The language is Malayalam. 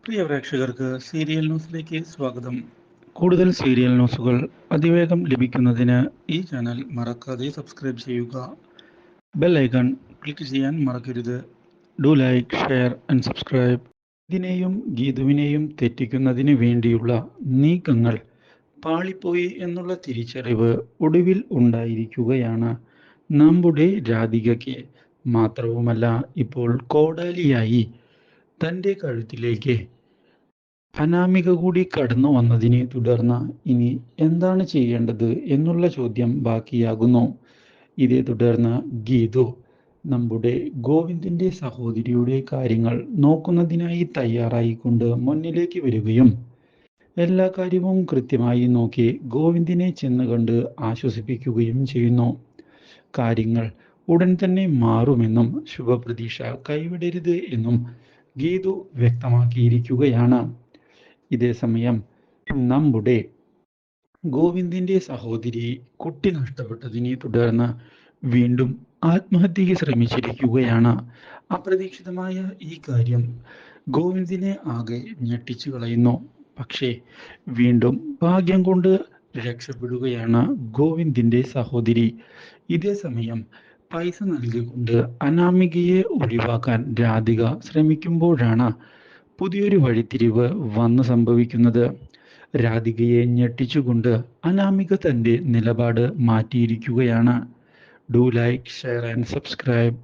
പ്രിയ പ്രേക്ഷകർക്ക് സീരിയൽ ന്യൂസിലേക്ക് സ്വാഗതം. കൂടുതൽ സീരിയൽ ന്യൂസുകൾ അതിവേഗം ലഭിക്കുന്നതിന് ഈ ചാനൽ മറക്കാതെ സബ്സ്ക്രൈബ് ചെയ്യുക. ബെൽ ഐക്കൺ ക്ലിക്ക് ചെയ്യാൻ മറക്കരുത്. Do like, share and subscribe. ഇതിനെയും ഗീതുവിനെയും തെറ്റിക്കുന്നതിന് വേണ്ടിയുള്ള നീക്കങ്ങൾ പാളിപ്പോയി എന്നുള്ള തിരിച്ചറിവ് ഒടുവിൽ ഉണ്ടായിരിക്കുകയാണ് നമ്മുടെ രാധികയ്ക്ക്. മാത്രവുമല്ല, ഇപ്പോൾ കോടാലിയായി തൻ്റെ കഴുത്തിലേക്ക് അനാമിക കൂടി കടന്നു വന്നതിനെ തുടർന്ന് ഇനി എന്താണ് ചെയ്യേണ്ടത് എന്നുള്ള ചോദ്യം ബാക്കിയാകുന്നു. ഇതേ തുടർന്ന് ഗീതു നമ്മുടെ ഗോവിന്ദിൻ്റെ സഹോദരിയുടെ കാര്യങ്ങൾ നോക്കുന്നതിനായി തയ്യാറായിക്കൊണ്ട് മുന്നിലേക്ക് വരികയും എല്ലാ കാര്യവും കൃത്യമായി നോക്കി ഗോവിന്ദിനെ ചെന്ന് കണ്ട് ആശ്വസിപ്പിക്കുകയും ചെയ്യുന്നു. കാര്യങ്ങൾ ഉടൻ തന്നെ മാറുമെന്നും ശുഭപ്രതീക്ഷ കൈവിടരുത് എന്നും ഗീതു വ്യക്തമാക്കിയിരിക്കുകയാണ്. ഇതേസമയം നമ്മുടെ ഗോവിന്ദിൻ്റെ സഹോദരി കുട്ടി നഷ്ടപ്പെട്ടതിനെ തുടർന്ന് വീണ്ടും ആത്മഹത്യയ്ക്ക് ശ്രമിച്ചിരിക്കുകയാണ്. അപ്രതീക്ഷിതമായ ഈ കാര്യം ഗോവിന്ദിനെ ആകെ ഞെട്ടിച്ചു കളയുന്നു. പക്ഷേ വീണ്ടും ഭാഗ്യം കൊണ്ട് രക്ഷപ്പെടുകയാണ് ഗോവിന്ദിൻ്റെ സഹോദരി. ഇതേ സമയം പൈസ നൽകിക്കൊണ്ട് അനാമികയെ ഒഴിവാക്കാൻ രാധിക ശ്രമിക്കുമ്പോഴാണ് പുതിയൊരു വഴിത്തിരിവ് വന്ന് സംഭവിക്കുന്നത്. രാധികയെ ഞെട്ടിച്ചുകൊണ്ട് അനാമിക തൻ്റെ നിലപാട് മാറ്റിയിരിക്കുകയാണ്. Do like, share and subscribe.